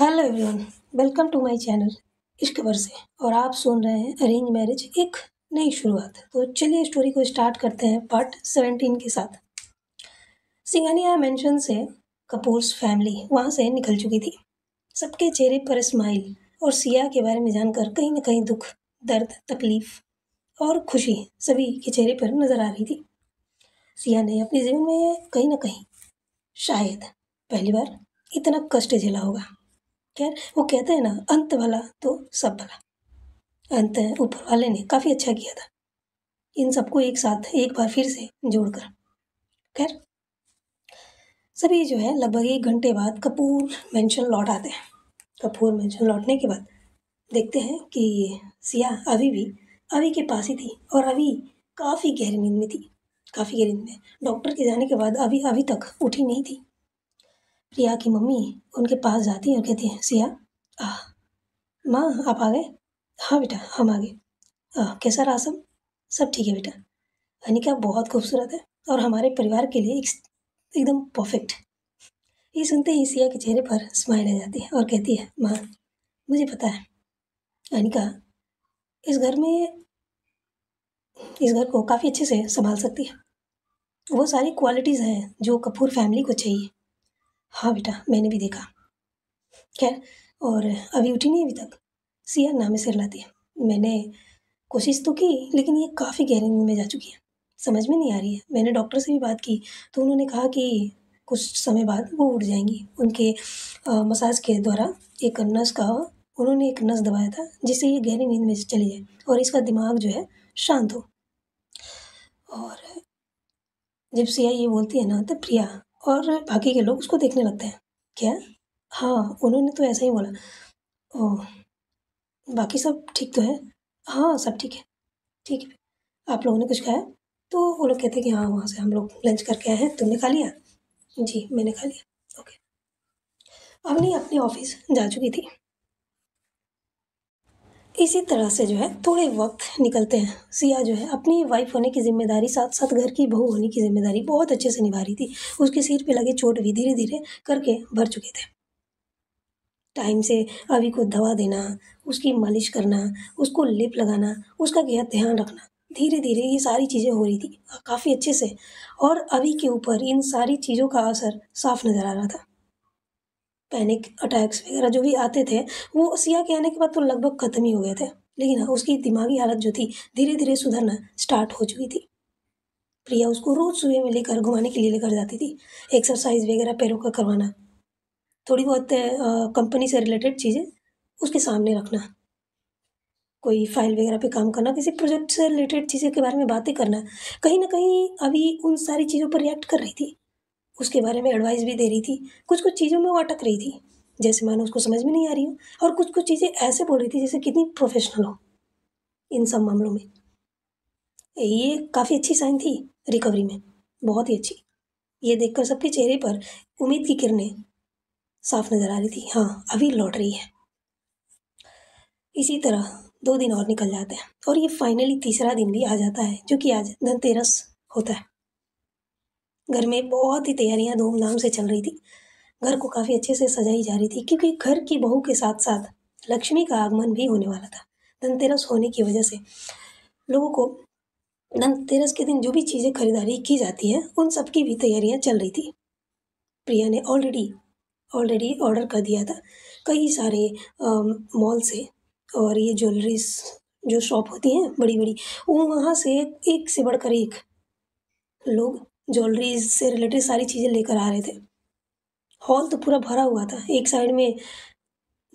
Hello everyone, welcome to my channel Ishq Barse. और आप सुन रहे हैं अरेंज मैरिज एक नई शुरुआत। तो चलिए स्टोरी को स्टार्ट करते हैं पार्ट 17 के साथ। सिंघानिया मेंशन से कपूर्स फैमिली वहां से निकल चुकी थी। सबके चेहरे पर स्माइल और सिया के बारे में जानकर कहीं न कहीं दुख, दर्द, तकलीफ और खुशी सभी के चेहरे पर नजर आ रही थी। सिया ने अपने जीवन में कहीं न कहीं शायद पहली बार इतना कष्ट झेला होगा। खैर, वो कहते हैं ना, अंत भला तो सब भला। अंत ऊपर वाले ने काफी अच्छा किया था, इन सबको एक साथ एक बार फिर से जोड़कर। खैर, सभी जो है लगभग 1 घंटे बाद कपूर मेंशन लौट आते हैं। कपूर मेंशन लौटने के बाद देखते हैं कि सिया अभी के पास ही थी और अभी काफी गहरी नींद में थी। काफी गहरी नींद में डॉक्टर के जाने के बाद अभी तक उठी नहीं थी। प्रिया की मम्मी उनके पास जाती है और कहती है, सिया, माँ आप आ गए? हाँ बेटा, हम आ गए। कैसा रहा सब? सब ठीक है बेटा। अनिका बहुत खूबसूरत है और हमारे परिवार के लिए एकदम परफेक्ट। ये सुनते ही सिया के चेहरे पर स्माइल आ जाती है और कहती है, माँ मुझे पता है अनिका इस घर में इस घर को काफ़ी अच्छे से संभाल सकती है। वो सारी क्वालिटीज़ हैं जो कपूर फैमिली को चाहिए। हाँ बेटा, मैंने भी देखा। खैर, और अभी उठी नहीं अभी तक? सिया नामे सिर लाती है। मैंने कोशिश तो की, लेकिन ये काफ़ी गहरी नींद में जा चुकी है, समझ में नहीं आ रही है। मैंने डॉक्टर से भी बात की तो उन्होंने कहा कि कुछ समय बाद वो उठ जाएंगी। उनके मसाज के द्वारा उन्होंने एक नस दबाया था जिससे ये गहरी नींद में चली जाए और इसका दिमाग जो है शांत हो। और जब सिया ये बोलती है ना, तब प्रिया और बाकी के लोग उसको देखने लगते हैं। क्या? हाँ, उन्होंने तो ऐसा ही बोला। ओह, बाकी सब ठीक तो है? हाँ, सब ठीक है। ठीक है, आप लोगों ने कुछ खाया? तो वो लोग कहते हैं कि हाँ, वहाँ से हम लोग लंच करके आए हैं। तुमने खा लिया? जी, मैंने खा लिया। ओके। अवनी अपने ऑफिस जा चुकी थी। इसी तरह से जो है थोड़े वक्त निकलते हैं। सिया जो है अपनी वाइफ होने की जिम्मेदारी साथ साथ घर की बहू होने की जिम्मेदारी बहुत अच्छे से निभा रही थी। उसके सिर पे लगे चोट भी धीरे धीरे करके भर चुके थे। टाइम से अभी को दवा देना, उसकी मालिश करना, उसको लिप लगाना, उसका ध्यान रखना, धीरे धीरे ये सारी चीज़ें हो रही थी काफ़ी अच्छे से। और अभी के ऊपर इन सारी चीज़ों का असर साफ नज़र आ रहा था। पैनिक अटैक्स वगैरह जो भी आते थे वो सिया के आने के बाद तो लगभग ख़त्म ही हो गए थे। लेकिन हाँ, उसकी दिमागी हालत जो थी धीरे धीरे सुधरना स्टार्ट हो चुकी थी। प्रिया उसको रोज़ सुबह में लेकर घुमाने के लिए लेकर जाती थी। एक्सरसाइज वगैरह पैरों का करवाना, थोड़ी बहुत कंपनी से रिलेटेड चीज़ें उसके सामने रखना, कोई फाइल वगैरह पे काम करना, किसी प्रोजेक्ट से रिलेटेड चीज़ों के बारे में बातें करना। कहीं न कहीं अभी उन सारी चीज़ों पर रिएक्ट कर रही थी, उसके बारे में एडवाइस भी दे रही थी। कुछ-कुछ चीज़ों में वो अटक रही थी, जैसे मानो उसको समझ में नहीं आ रही हो, और कुछ-कुछ चीज़ें ऐसे बोल रही थी जैसे कितनी प्रोफेशनल हो इन सब मामलों में। ये काफ़ी अच्छी साइन थी रिकवरी में, बहुत ही अच्छी। ये देखकर सबके चेहरे पर उम्मीद की किरणें साफ नज़र आ रही थी। हाँ, अभी लौट रही है। इसी तरह 2 दिन और निकल जाते हैं और ये फाइनली तीसरा दिन भी आ जाता है, जो कि आज धनतेरस होता है। घर में बहुत ही तैयारियां धूमधाम से चल रही थी। घर को काफ़ी अच्छे से सजाई जा रही थी क्योंकि घर की बहू के साथ साथ लक्ष्मी का आगमन भी होने वाला था। धनतेरस होने की वजह से लोगों को धनतेरस के दिन जो भी चीज़ें खरीदारी की जाती है उन सब की भी तैयारियां चल रही थी। प्रिया ने ऑलरेडी ऑर्डर कर दिया था कई सारे मॉल से। और ये ज्वेलरीज जो शॉप होती हैं बड़ी बड़ी, वो वहाँ से एक से बढ़कर एक लोग ज्वेलरीज से रिलेटेड सारी चीज़ें लेकर आ रहे थे। हॉल तो पूरा भरा हुआ था। एक साइड में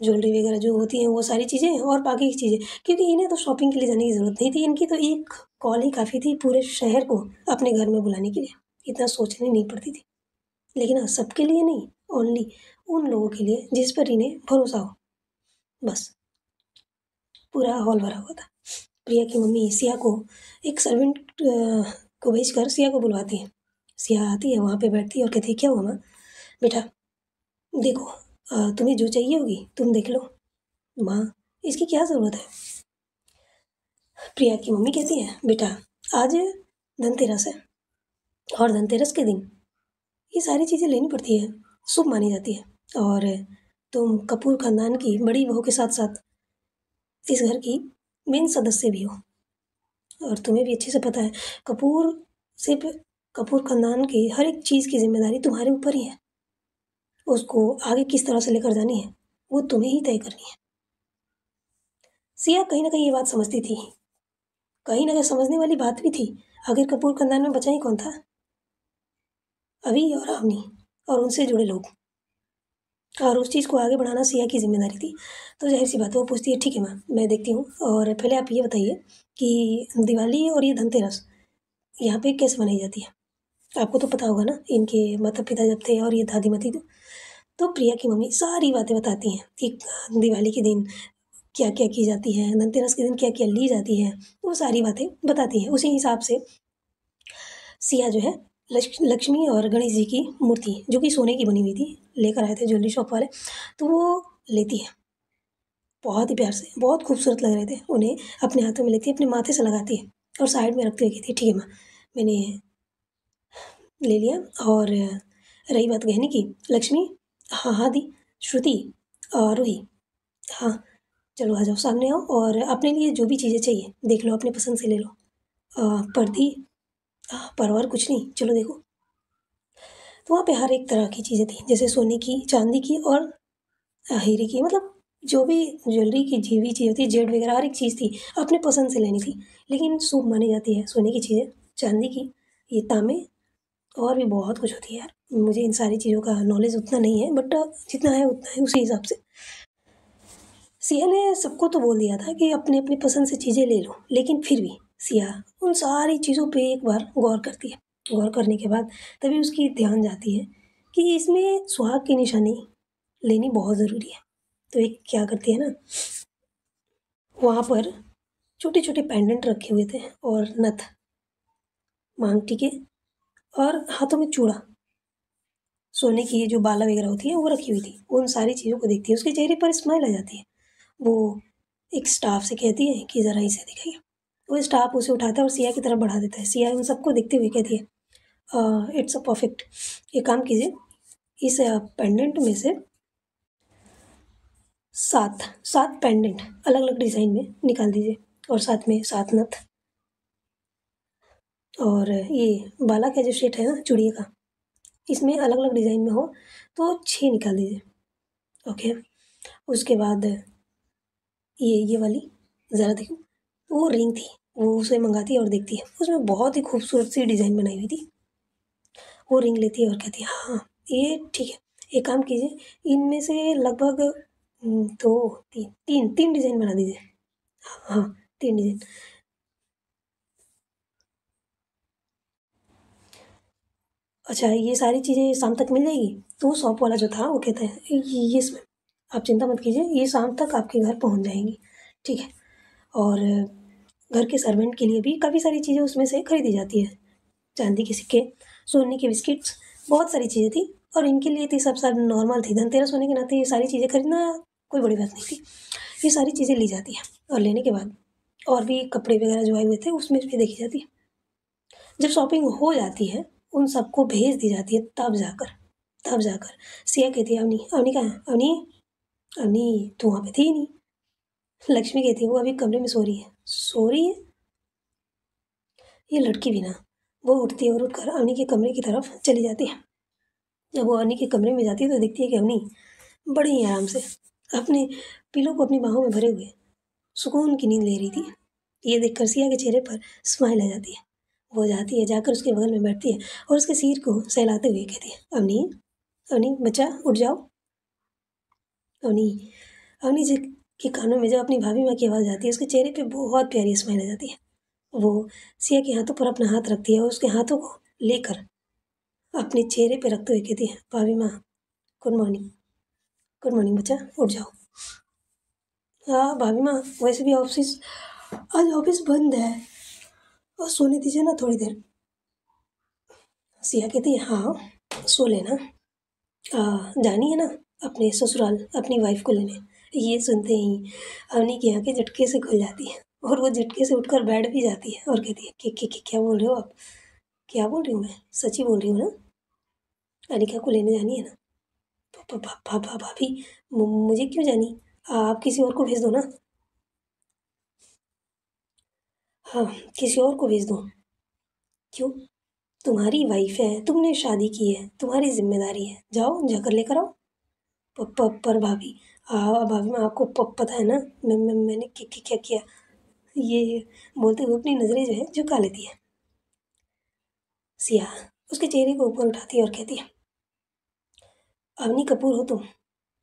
ज्वेलरी वगैरह जो होती हैं वो सारी चीज़ें और बाकी की चीज़ें, क्योंकि इन्हें तो शॉपिंग के लिए जाने की ज़रूरत नहीं थी। इनकी तो एक कॉल ही काफ़ी थी पूरे शहर को अपने घर में बुलाने के लिए, इतना सोचनी नहीं पड़ती थी। लेकिन हाँ, सबके लिए नहीं, ओनली उन लोगों के लिए जिस पर इन्हें भरोसा हो, बस। पूरा हॉल भरा हुआ था। प्रिया की मम्मी सिया को एक सर्वेंट को भेजकर सिया को बुलवाती है। सिया आती है, वहाँ पे बैठती है और कहती है, क्या हुआ माँ? बेटा देखो, तुम्हें जो चाहिए होगी तुम देख लो। माँ, इसकी क्या ज़रूरत है? प्रिया की मम्मी कहती है, बेटा आज धनतेरस है और धनतेरस के दिन ये सारी चीज़ें लेनी पड़ती है, शुभ मानी जाती है। और तुम कपूर खानदान की बड़ी बहू के साथ साथ इस घर की मेन सदस्य भी हो, और तुम्हें भी अच्छे से पता है कपूर सिर्फ कपूर खानदान की हर एक चीज़ की जिम्मेदारी तुम्हारे ऊपर ही है। उसको आगे किस तरह से लेकर जानी है वो तुम्हें ही तय करनी है। सिया कहीं ना कहीं ये बात समझती थी, कहीं ना कहीं समझने वाली बात भी थी। आखिर कपूर खानदान में बचा ही कौन था? अभी और अवनी और उनसे जुड़े लोग, और उस चीज़ को आगे बढ़ाना सिया की जिम्मेदारी थी। तो जाहिर सी बात है वो पूछती है, ठीक है माँ मैं देखती हूँ, और पहले आप ये बताइए कि दिवाली और ये धनतेरस यहाँ पे कैसे मनाई जाती है? आपको तो पता होगा ना, इनके माता पिता जब थे और ये दादी माँ थी तो प्रिया की मम्मी सारी बातें बताती हैं कि दिवाली के दिन क्या क्या की जाती है, धनतेरस के दिन क्या क्या ली जाती है, वो सारी बातें बताती हैं। उसी हिसाब से सिया जो है लक्ष्मी और गणेश जी की मूर्ति जो कि सोने की बनी हुई थी लेकर आए थे ज्वेलरी शॉप वाले, तो वो लेती है। बहुत ही प्यार से, बहुत खूबसूरत लग रहे थे उन्हें, अपने हाथों में लेती है, अपने माथे से लगाती है और साइड में रखते हुए कहती है, ठीक है माँ मैंने ले लिया। और रही बात गहने की, लक्ष्मी हाँ हाँ दी, श्रुति और रूही हाँ चलो आ जाओ सामने आओ, और अपने लिए जो भी चीज़ें चाहिए देख लो, अपने पसंद से ले लो। पर्दी परवर कुछ नहीं, चलो देखो। तो वहाँ पे हर एक तरह की चीज़ें थी, जैसे सोने की, चांदी की और हीरे की, मतलब जो भी ज्वेलरी की जी भी चीज़ होती है, जेड वगैरह हर एक चीज़ थी, अपने पसंद से लेनी थी। लेकिन शुभ मानी जाती है सोने की चीज़ें, चांदी की, ये तांबे, और भी बहुत कुछ होती है यार। मुझे इन सारी चीज़ों का नॉलेज उतना नहीं है, बट जितना है उतना है उसी हिसाब से। सिया ने सबको तो बोल दिया था कि अपने अपनी पसंद से चीज़ें ले लो, लेकिन फिर भी सिया उन सारी चीज़ों पे एक बार गौर करती है। गौर करने के बाद तभी उसकी ध्यान जाती है कि इसमें सुहाग की निशानी लेनी बहुत ज़रूरी है। तो एक क्या करती है ना, वहाँ पर छोटे छोटे पेंडेंट रखे हुए थे और नथ, मांग टीके और हाथों में चूड़ा, सोने की जो बाला वगैरह होती है वो रखी हुई थी। उन सारी चीज़ों को देखती है, उसके चेहरे पर स्माइल आ जाती है। वो एक स्टाफ से कहती है कि ज़रा इसे दिखाइए। वो स्टाफ उसे उठाता है और सिया की तरफ बढ़ा देता है। सिया उन सबको देखते हुए कहती है, इट्स अ परफेक्ट, ये काम कीजिए, इस पेंडेंट में से 7 7 पेंडेंट अलग अलग डिज़ाइन में निकाल दीजिए, और साथ में 7 नथ, और ये बाला का जो सेट है ना चूड़िए का, इसमें अलग अलग डिज़ाइन में हो तो 6 निकाल दीजिए। ओके, उसके बाद ये वाली ज़रा देखो, वो रिंग थी, वो उसे मंगाती है और देखती है, उसमें बहुत ही खूबसूरत सी डिज़ाइन बनाई हुई थी। वो रिंग लेती है और कहती है, हाँ ये ठीक है, एक काम कीजिए, इनमें से लगभग 2 3 3 3 डिज़ाइन बना दीजिए। हाँ 3 डिज़ाइन। अच्छा ये सारी चीज़ें शाम तक मिल जाएगी? तो वो शॉप वाला जो था वो कहता है, यस मैम, आप चिंता मत कीजिए, ये शाम तक आपके घर पहुंच जाएंगी, ठीक है। और घर के सर्वेंट के लिए भी काफ़ी सारी चीज़ें उसमें से खरीदी जाती है, चांदी के सिक्के, सोने के बिस्किट्स, बहुत सारी चीज़ें थी। और इनके लिए थी सब नॉर्मल थी, धनतेरस होने के नाते ये सारी चीज़ें खरीदना कोई बड़ी बात नहीं थी। ये सारी चीज़ें ली जाती है, और लेने के बाद और भी कपड़े वगैरह जो आए हुए थे उसमें भी देखी जाती है। जब शॉपिंग हो जाती है, उन सबको भेज दी जाती है, तब जाकर सिया कहती है, अवनी अवनी कहाँ है? अवनी अवनी तू वहाँ पे थी ही नहीं। लक्ष्मी कहती है, वो अभी कमरे में सो रही है। सो रही है? ये लड़की भी ना। वो उठती है और उठकर अवनी के कमरे की तरफ चली जाती है। जब वो अवनी के कमरे में जाती है तो देखती है कि अवनी बड़े ही आराम से अपने पिलो को अपनी बाहों में भरे हुए सुकून की नींद ले रही थी। ये देखकर सिया के चेहरे पर स्माइल आ जाती है। वो जाती है, जाकर उसके बगल में बैठती है और उसके सिर को सहलाते हुए कहती है, अवनी अवनी बच्चा उठ जाओ। अवनी अवनी जी के कानों में जब अपनी भाभी माँ की आवाज़ आती है, उसके चेहरे पे बहुत प्यारी स्माइल आ जाती है। वो सिया के हाथों पर अपना हाथ रखती है और उसके हाथों को लेकर अपने चेहरे पे रखते हुए कहती है, भाभी माँ गुड मॉर्निंग, गुड मॉर्निंग बच्चा उठ जाओ। हाँ भाभी माँ, वैसे भी आज ऑफिस बंद है और सोने दीजिए ना थोड़ी देर। सिया कहती है, हाँ सो लेना, जानी है ना अपने ससुराल अपनी वाइफ को लेने। ये सुनते ही अवनी की आंखें झटके से खुल जाती हैं और वो झटके से उठकर बैठ भी जाती है और कहती है कि क्या बोल रहे हो आप? क्या बोल रही हूँ मैं? सच ही बोल रही हूँ ना, अनिका को लेने जानी है ना? भाभी, मुझे क्यों जानी? आप किसी और को भेज दो ना। हाँ, किसी और को भेज दो। क्यों? तुम्हारी वाइफ है, तुमने शादी की है, तुम्हारी जिम्मेदारी है, जाओ जाकर लेकर आओ। पर भाभी, भाभी मैं आपको पता है ना, मैंने क्या किया? ये बोलते हुए अपनी नजरें जो है झुका लेती है। सिया उसके चेहरे को ऊपर उठाती है और कहती है, अवनी कपूर हो तुम?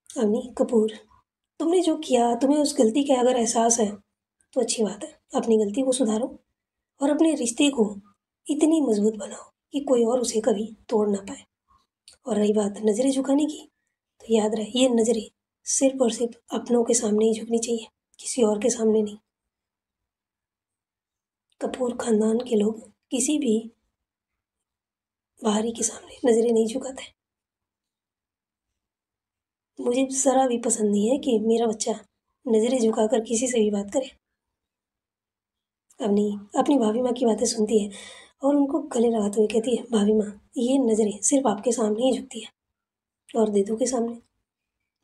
अवनी कपूर, तुमने जो किया, तुम्हें उस गलती का अगर एहसास है तो अच्छी बात है, अपनी गलती को सुधारो और अपने रिश्ते को इतनी मजबूत बनाओ कि कोई और उसे कभी तोड़ ना पाए। और रही बात नज़रें झुकाने की, तो याद रहे ये नज़रें सिर्फ और सिर्फ अपनों के सामने ही झुकनी चाहिए, किसी और के सामने नहीं। कपूर खानदान के लोग किसी भी बाहरी के सामने नज़रें नहीं झुकाते। मुझे ज़रा भी पसंद नहीं है कि मेरा बच्चा नज़रें झुकाकर किसी से भी बात करे। अपनी अपनी भाभी माँ की बातें सुनती है और उनको गले लगाते हुए कहती है, भाभी माँ, ये नज़रें सिर्फ आपके सामने ही झुकती है और दीदू के सामने।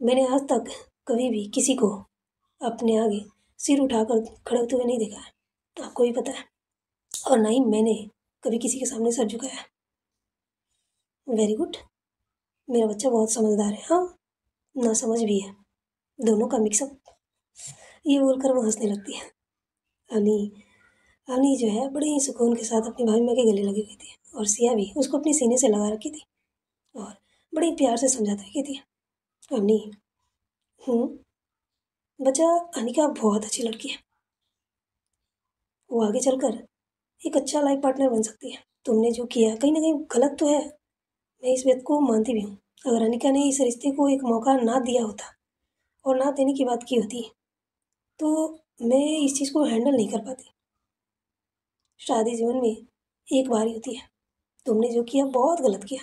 मैंने आज तक कभी भी किसी को अपने आगे सिर उठाकर खड़े होते हुए नहीं देखा है, आपको भी पता है। और ना ही मैंने कभी किसी के सामने सर झुकाया है। वेरी गुड, मेरा बच्चा बहुत समझदार है। हाँ, ना समझ भी है, दोनों का मिक्सअप। ये बोलकर वो हंसने लगती है। अनी अनी जो है बड़े ही सुकून के साथ अपनी भाभी माँ के गले लगी हुई थी और सिया भी उसको अपने सीने से लगा रखी थी और बड़े ही प्यार से समझाते हुए कहती है, अनी, बच्चा, अनिका बहुत अच्छी लड़की है, वो आगे चलकर एक अच्छा लाइफ पार्टनर बन सकती है। तुमने जो किया कहीं ना कहीं गलत तो है, मैं इस बात को मानती भी हूँ। अगर अनिका ने इस रिश्ते को एक मौका ना दिया होता और ना देने की बात की होती तो मैं इस चीज़ को हैंडल नहीं कर पाती। शादी जीवन में एक बार ही होती है, तुमने जो किया बहुत गलत किया,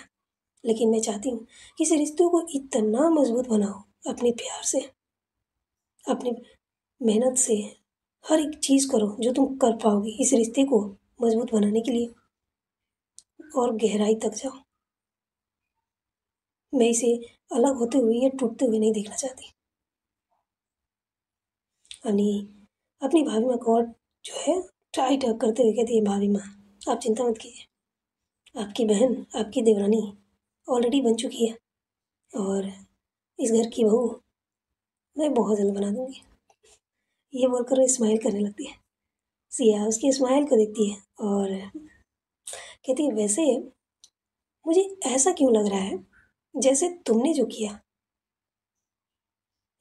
लेकिन मैं चाहती हूँ कि इस रिश्ते को इतना मजबूत बनाओ अपने प्यार से, अपनी मेहनत से। हर एक चीज़ करो जो तुम कर पाओगी इस रिश्ते को मजबूत बनाने के लिए और गहराई तक जाओ। मैं इसे अलग होते हुए या टूटते हुए नहीं देखना चाहती। अनी अपनी भाभी माँ को और जो है टाइट हग करते हुए कहती है, भाभी माँ, आप चिंता मत कीजिए, आपकी बहन, आपकी देवरानी ऑलरेडी बन चुकी है और इस घर की बहू मैं बहुत जल्द बना दूंगी। ये बोलकर वो स्माइल करने लगती है। सिया उसकी स्माइल को देखती है और कहती है, वैसे मुझे ऐसा क्यों लग रहा है जैसे तुमने जो किया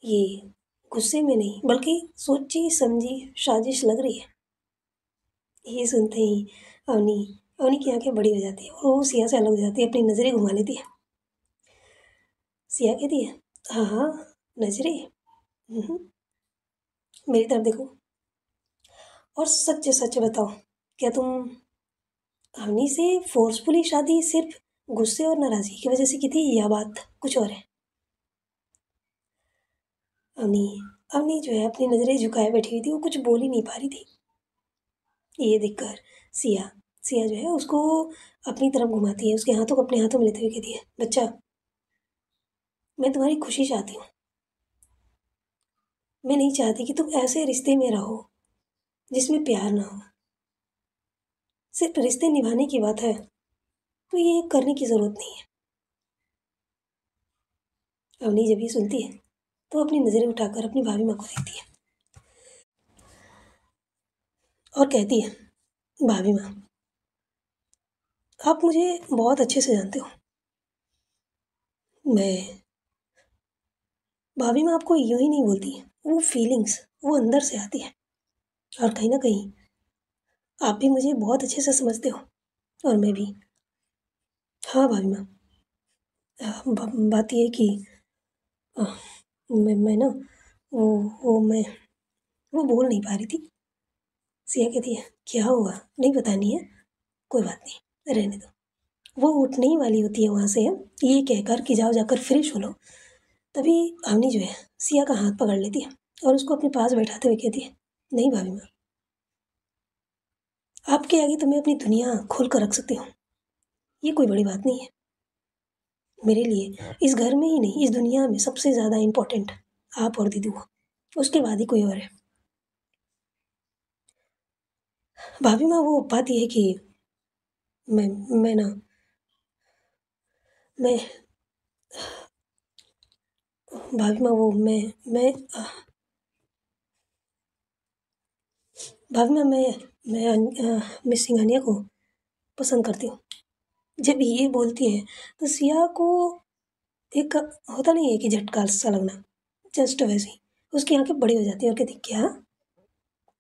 ये गुस्से में नहीं बल्कि सोची समझी साजिश लग रही है। ये सुनते ही अवनी अवनी की आंखें बड़ी हो जाती है और वो सिया से अलग हो जाती है, अपनी नज़रें घुमा लेती है। सिया कहती है, हाँ हाँ, नजरे, मेरी तरफ देखो और सच सच बताओ, क्या तुम अवनी से फोर्सफुली शादी सिर्फ गुस्से और नाराजगी की वजह से की थी या बात कुछ और है? अवनी अवनी जो है अपनी नज़रें झुकाए बैठी हुई थी, वो कुछ बोल ही नहीं पा रही थी। ये देखकर सिया सिया जो है उसको अपनी तरफ घुमाती है, उसके हाथों को अपने हाथों में लेते हुए कहती है, बच्चा, मैं तुम्हारी खुशी चाहती हूँ। मैं नहीं चाहती कि तुम ऐसे रिश्ते में रहो जिसमें प्यार ना हो। सिर्फ रिश्ते निभाने की बात है तो ये करने की ज़रूरत नहीं है। अवनी जब ये सुनती है तो अपनी नज़रें उठाकर अपनी भाभी माँ को देखती है और कहती है, भाभी माँ, आप मुझे बहुत अच्छे से जानते हो। मैं भाभी माँ आपको यूं ही नहीं बोलती, वो फीलिंग्स वो अंदर से आती है और कहीं ना कहीं आप भी मुझे बहुत अच्छे से समझते हो और मैं भी। हाँ भाभी माँ, बात ये है कि अ, मैं ना वो मैं वो बोल नहीं पा रही थी। सिया कहती है, क्या हुआ, नहीं बतानी है? कोई बात नहीं, रहने दो। वो उठने ही वाली होती है वहाँ से, ये कहकर कि जाओ जाकर फ्रेश हो लो। तभी अवनी जो है सिया का हाथ पकड़ लेती है और उसको अपने पास बैठाते हुए कहती है, नहीं भाभी माँ, आपके आगे तो मैं अपनी दुनिया खोल कर रख सकती हूँ, ये कोई बड़ी बात नहीं है। मेरे लिए इस घर में ही नहीं, इस दुनिया में सबसे ज़्यादा इम्पोर्टेंट आप और दीदी हो, उसके बाद ही कोई और है। भाभी माँ वो बात ये है कि मैं मैं ना मैं भाभी माँ वो मैं भाभी माँ मैं मिस सिंघानिया को पसंद करती हूँ। जब ये बोलती है तो सिया को एक होता नहीं है कि झटका सा लगना, जस्ट वैसे ही उसकी आंखें बड़ी हो जाती है और कहती क्या,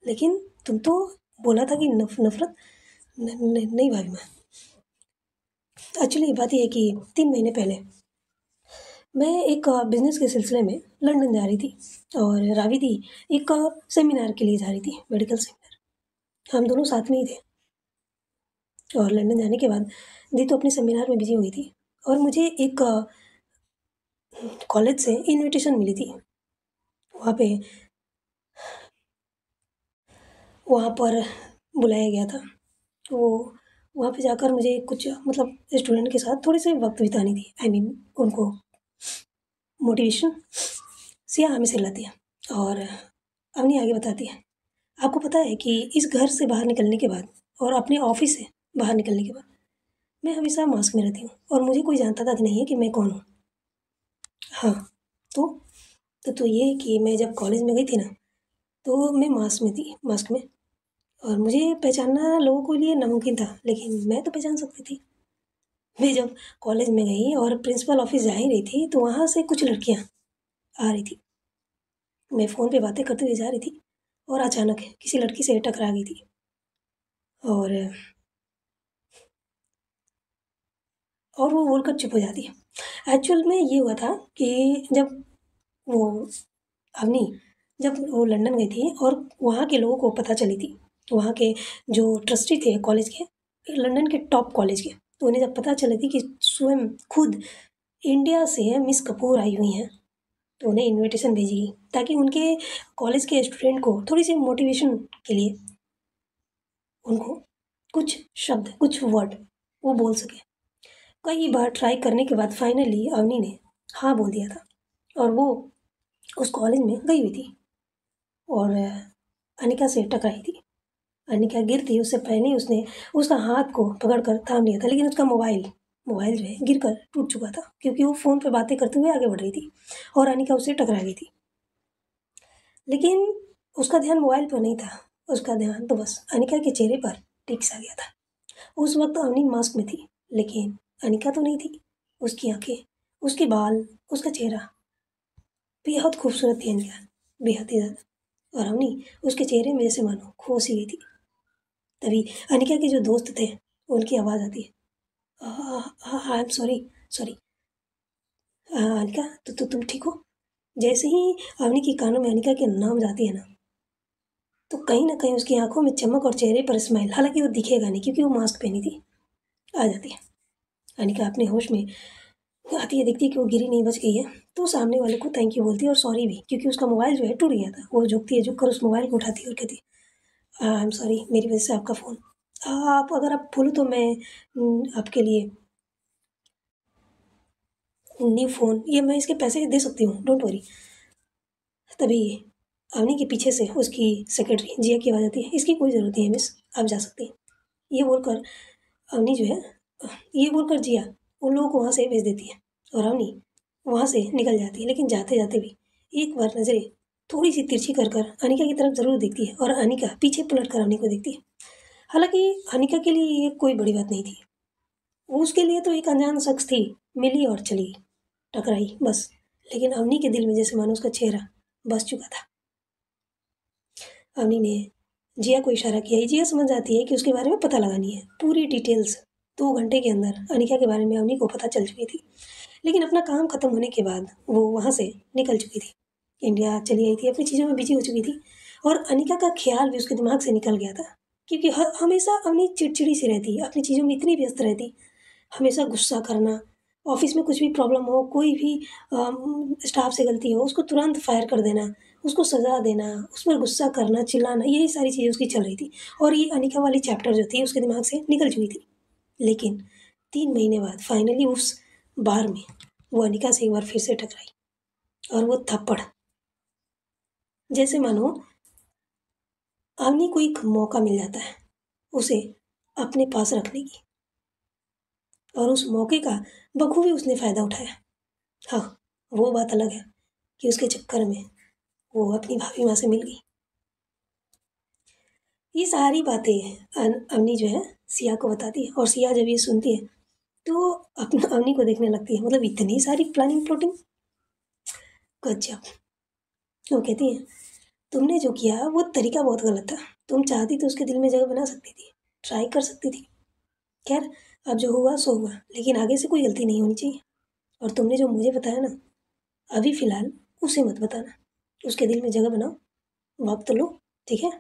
लेकिन तुम तो बोला था कि नफरत। नहीं भाभी माँ, एक्चुअली बात ये है कि 3 महीने पहले मैं एक बिजनेस के सिलसिले में लंदन जा रही थी और रावी दी एक सेमिनार के लिए जा रही थी, मेडिकल सेमिनार। हम दोनों साथ में ही थे और लंदन जाने के बाद दी तो अपने सेमिनार में बिजी हो गई थी और मुझे एक कॉलेज से इनविटेशन मिली थी। वहाँ पे वहाँ पर बुलाया गया था। तो वहाँ पे जाकर मुझे कुछ मतलब स्टूडेंट के साथ थोड़ी सी वक्त बितानी थी, आई मीन उनको मोटिवेशन सिया हमें सिलाती है। और अवनी आगे बताती है, आपको पता है कि इस घर से बाहर निकलने के बाद और अपने ऑफिस से बाहर निकलने के बाद मैं हमेशा मास्क में रहती हूँ और मुझे कोई जानता तक नहीं है कि मैं कौन हूँ। हाँ, तो तो ये कि मैं जब कॉलेज में गई थी ना, तो मैं मास्क में, और मुझे पहचानना लोगों के लिए नामुमकिन था, लेकिन मैं तो पहचान सकती थी। मैं जब कॉलेज में गई और प्रिंसिपल ऑफिस जा ही रही थी तो वहाँ से कुछ लड़कियाँ आ रही थी। मैं फ़ोन पे बातें करते हुए जा रही थी और अचानक किसी लड़की से टकरा गई थी। और वो बोलकर चुप हो जाती है। एक्चुअल में ये हुआ था कि जब वो अवनी जब वो लंदन गई थी और वहाँ के लोगों को पता चली थी, वहाँ के जो ट्रस्टी थे कॉलेज के, लंदन के टॉप कॉलेज के, तो उन्हें जब पता चली थी कि स्वयं खुद इंडिया से मिस कपूर आई हुई हैं, तो उन्हें इनविटेशन भेजी गई ताकि उनके कॉलेज के स्टूडेंट को थोड़ी सी मोटिवेशन के लिए उनको कुछ शब्द, कुछ वर्ड वो बोल सके। कई बार ट्राई करने के बाद फाइनली अवनी ने हाँ बोल दिया था और वो उस कॉलेज में गई हुई थी और अनिका से टकराई थी। अनिका गिरती उससे पहले ही उसने उसका हाथ को पकड़कर थाम लिया था, लेकिन उसका मोबाइल जो है गिरकर टूट चुका था क्योंकि वो फ़ोन पे बातें करते हुए आगे बढ़ रही थी और अनिका उससे टकरा गई थी। लेकिन उसका ध्यान मोबाइल पर नहीं था, उसका ध्यान तो बस अनिका के चेहरे पर टिक सा गया था। उस वक्त अवनी मास्क में थी, लेकिन अनिका तो नहीं थी। उसकी आंखें, उसके बाल, उसका चेहरा बेहद खूबसूरत थी अनिका, बेहद ही ज़्यादा। और अवनी उसके चेहरे में जैसे मानो खो सी गई थी। तभी अनिका के जो दोस्त थे उनकी आवाज़ आती है, I am sorry sorry Anika, तो तुम ठीक हो? जैसे ही अवनी के कानों में अनिका के नाम जाती है ना, तो कहीं ना कहीं उसकी आंखों में चमक और चेहरे पर स्माइल, हालांकि वो दिखेगा नहीं क्योंकि वो मास्क पहनी थी, आ जाती है। अनिका अपने होश में आती है, देखती है कि वो गिरी नहीं, बच गई है, तो सामने वाले को थैंक यू बोलती है और सॉरी भी, क्योंकि उसका मोबाइल जो है टूट गया था। वो झुकती है, झुक कर उस मोबाइल को उठाती है और कहती है आई एम सॉरी, मेरी वजह से आपका फ़ोन, आप अगर आप बोलो तो मैं आपके लिए न्यू फ़ोन, ये मैं इसके पैसे दे सकती हूँ, डोंट वरी। तभी अवनी के पीछे से उसकी सेक्रेटरी जिया की आवाज़ आती है, इसकी कोई ज़रूरत नहीं है मिस, आप जा सकती हैं। ये बोलकर अवनी जो है ये बोलकर जिया उन लोगों को वहाँ से भेज देती है और अवनी वहाँ से निकल जाती है। लेकिन जाते जाते भी एक बार नज़रें थोड़ी सी तिरछी कर कर अनिका की तरफ ज़रूर देखती है और अनिका पीछे पलट कर अवनी को देखती है। हालांकि अनिका के लिए ये कोई बड़ी बात नहीं थी, उसके लिए तो एक अनजान शख्स थी, मिली और चली गई, टकराई बस। लेकिन अवनी के दिल में जैसे मानो उसका चेहरा बस चुका था। अवनी ने जिया को इशारा किया, जिया समझ जाती है कि उसके बारे में पता लगानी है पूरी डिटेल्स। 2 घंटे के अंदर अनिका के बारे में अवनी को पता चल चुकी थी, लेकिन अपना काम खत्म होने के बाद वो वहाँ से निकल चुकी थी, इंडिया चली आई थी, अपनी चीज़ों में बिजी हो चुकी थी। और अनिका का ख्याल भी उसके दिमाग से निकल गया था, क्योंकि हमेशा अवनी चिड़चिड़ी सी रहती, अपनी चीज़ों में इतनी व्यस्त रहती, हमेशा गुस्सा करना, ऑफिस में कुछ भी प्रॉब्लम हो, कोई भी स्टाफ से गलती हो, उसको तुरंत फायर कर देना, उसको सज़ा देना, उस पर गुस्सा करना, चिल्लाना, यही सारी चीज़ें उसकी चल रही थी। और ये अनिका वाली चैप्टर जो थी उसके दिमाग से निकल चुकी थी। लेकिन 3 महीने बाद फाइनली उस बार में वो अनिका से एक बार फिर से टकराई और वो थप्पड़ जैसे मानो अवनी को एक मौका मिल जाता है उसे अपने पास रखने की, और उस मौके का बखूबी उसने फ़ायदा उठाया। हाँ, वो बात अलग है कि उसके चक्कर में वो अपनी भाभी माँ से मिल गई। ये सारी बातें अवनी जो है सिया को बताती है, और सिया जब ये सुनती है तो अपना अवनी को देखने लगती है। मतलब इतनी सारी प्लानिंग प्लॉटिंग, गजब। वो कहती है तुमने जो किया वो तरीका बहुत गलत था। तुम चाहती तो उसके दिल में जगह बना सकती थी, ट्राई कर सकती थी। खैर, अब जो हुआ सो हुआ, लेकिन आगे से कोई गलती नहीं होनी चाहिए। और तुमने जो मुझे बताया ना, अभी फ़िलहाल उसे मत बताना। उसके दिल में जगह बनाओ, वक्त लो, ठीक है?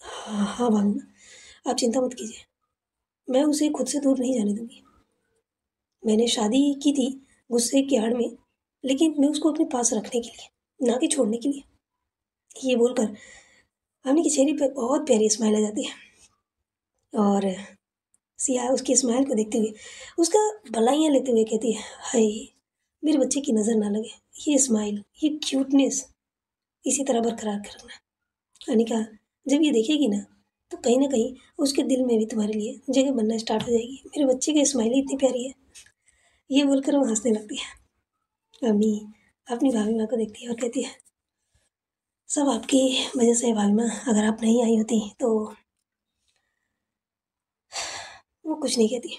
हाँ हाँ भावना, आप चिंता मत कीजिए, मैं उसे खुद से दूर नहीं जाने दूंगी। मैंने शादी की थी गुस्से की आड़ में, लेकिन मैं उसको अपने पास रखने के लिए, ना कि छोड़ने के लिए। ये बोलकर अवनी के चेहरे पर बहुत प्यारी स्माइल आ जाती है, और सिया उसकी स्माइल को देखते हुए उसका भलाइयाँ लेते हुए कहती है, हाय, मेरे बच्चे की नज़र ना लगे, ये स्माइल, ये क्यूटनेस इसी तरह बरकरार कर रखना। अनिका जब ये देखेगी ना, तो कहीं ना कहीं उसके दिल में भी तुम्हारे लिए जगह बनना स्टार्ट हो जाएगी। मेरे बच्चे की स्माइल इतनी प्यारी है। ये बोलकर वो हंसने लगती है। अम्मी अपनी भाभी माँ को देखती है और कहती है, सब आपकी वजह से है भाभी माँ, अगर आप नहीं आई होती तो। वो कुछ नहीं कहती।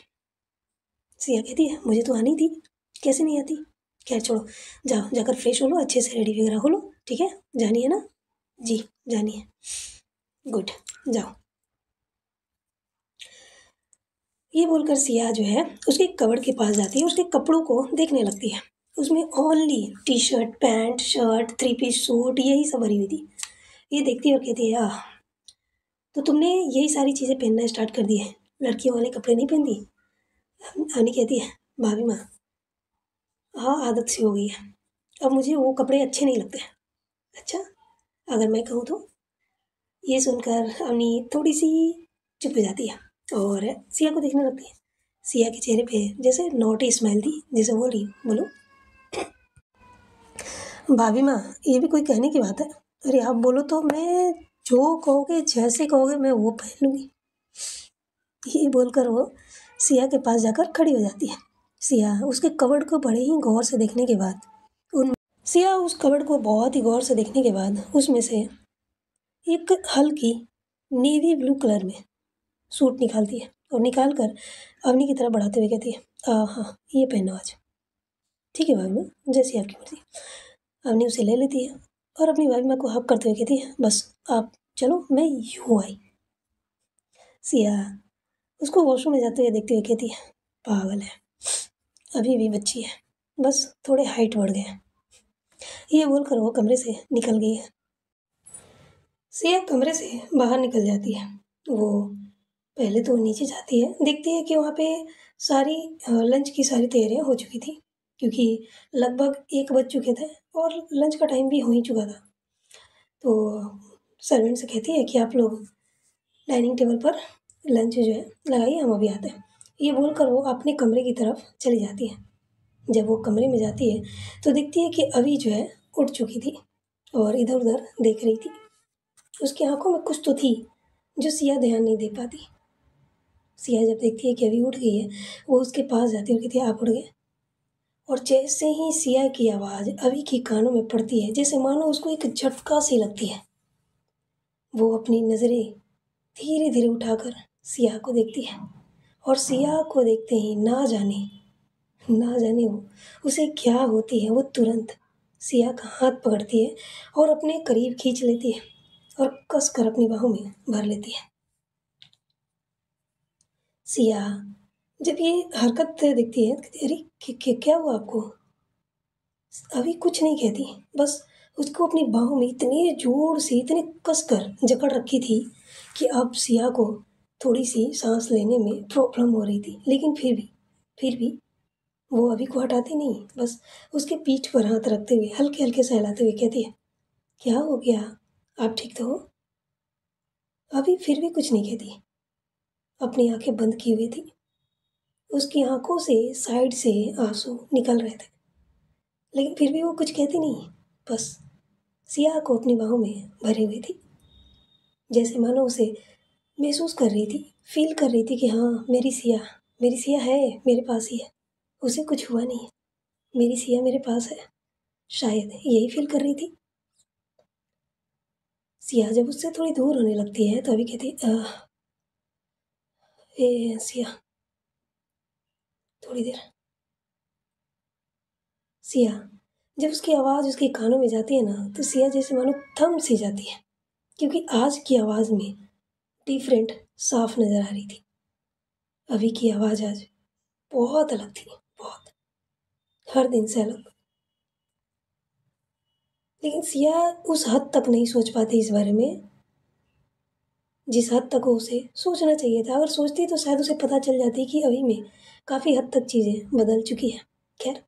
सिया कहती है, मुझे तो आनी थी, कैसे नहीं आती। खैर छोड़ो, जाओ जाकर फ्रेश हो लो, अच्छे से रेडी वगैरह हो लो, ठीक है? जानी है ना? जी जानी है। गुड, जाओ। ये बोलकर सिया जो है उसके कबर्ड के पास जाती है, उसके कपड़ों को देखने लगती है। उसमें only T shirt, pant, shirt, three piece suit यही सब भरी हुई थी। ये देखती है और कहती है, आह, तो तुमने यही सारी चीज़ें पहनना स्टार्ट कर दी है, लड़कियों वाले कपड़े नहीं पहनती? अनी कहती है, भाभी माँ, हाँ आदत सी हो गई है, अब मुझे वो कपड़े अच्छे नहीं लगते। अच्छा, अगर मैं कहूँ तो? ये सुनकर अवनी थोड़ी सी चुप हो जाती है और सिया को देखने लगती है। सिया के चेहरे पे जैसे नोटी स्माइल थी, जैसे बोल रही, बोलो भाभी माँ, ये भी कोई कहने की बात है? अरे आप बोलो तो मैं जो कहोगे, जैसे कहोगे मैं वो पहन लूँगी। ये बोलकर वो सिया के पास जाकर खड़ी हो जाती है। सिया उसके कबर्ड को बड़े ही गौर से देखने के बाद उन सिया उस कबर्ड को बहुत ही गौर से देखने के बाद उसमें से एक हल्की नेवी ब्लू कलर में सूट निकालती है, और निकाल कर अवनी की तरफ बढ़ाते हुए कहती है, हाँ ये पहनो आज। ठीक है भाभी माँ, जैसी आपकी मर्जी। अवनी उसे ले लेती है और अपनी भाभी माँ को हक करते हुए कहती है, बस आप चलो, मैं यूँ आई। सिया उसको वॉशरूम में जाते हुए देखते हुए कहती है, पागल है, अभी भी बच्ची है, बस थोड़े हाइट बढ़ गए हैं। ये बोलकर वो कमरे से निकल गई है। सिया कमरे से बाहर निकल जाती है। वो पहले तो नीचे जाती है, देखती है कि वहाँ पे सारी लंच की सारी तैयारियाँ हो चुकी थी, क्योंकि लगभग 1 बज चुके थे और लंच का टाइम भी हो ही चुका था। तो सर्वेंट से कहती है कि आप लोग डाइनिंग टेबल पर लंच जो है लगाइए, हम अभी आते हैं। ये बोलकर वो अपने कमरे की तरफ चली जाती है। जब वो कमरे में जाती है तो देखती है कि अभी जो है उठ चुकी थी और इधर उधर देख रही थी। उसकी आंखों में कुछ तो थी जो सिया ध्यान नहीं दे पाती। सिया जब देखती है कि अभी उठ गई है, वो उसके पास जाती है और कहती है, आप उठ गए? और जैसे ही सिया की आवाज़ अभी के कानों में पड़ती है, जैसे मानो उसको एक झटका सी लगती है। वो अपनी नज़रें धीरे धीरे उठाकर सिया को देखती है, और सिया को देखते ही ना जाने वो उसे क्या होती है, वो तुरंत सिया का हाथ पकड़ती है और अपने करीब खींच लेती है और कस कर अपनी बाहों में भर लेती है। सिया जब ये हरकत देखती है, कहती है, अरे क्या हुआ आपको? अभी कुछ नहीं कहती, बस उसको अपनी बाहों में इतने जोर से, इतने कस कर जकड़ रखी थी कि अब सिया को थोड़ी सी सांस लेने में प्रॉब्लम हो रही थी, लेकिन फिर भी वो अभी को हटाती नहीं, बस उसके पीठ पर हाथ रखते हुए हल्के हल्के सहलाते हुए कहती है, क्या हो गया, आप ठीक तो हो? अभी फिर भी कुछ नहीं कहती, अपनी आंखें बंद की हुई थी। उसकी आंखों से साइड से आंसू निकल रहे थे। लेकिन फिर भी वो कुछ कहती नहीं, बस सिया को अपनी बाहों में भरे हुई थी, जैसे मानो उसे महसूस कर रही थी, फील कर रही थी कि हाँ मेरी सिया है, मेरे पास ही है, उसे कुछ हुआ नहीं है, मेरी सिया मेरे पास है, शायद यही फील कर रही थी। सिया जब उससे थोड़ी दूर होने लगती है तो अभी कहती सिया थोड़ी देर। सिया जब उसकी आवाज़ उसके कानों में जाती है ना तो सिया जैसे मानो थम सी जाती है, क्योंकि आज की आवाज़ में डिफरेंट साफ नज़र आ रही थी। अभी की आवाज़ आज बहुत अलग थी, बहुत, हर दिन से अलग। लेकिन सिया उस हद तक नहीं सोच पाती इस बारे में जिस हद तक उसे सोचना चाहिए था। अगर सोचती तो शायद उसे पता चल जाती कि अभी में काफ़ी हद तक चीज़ें बदल चुकी हैं। खैर,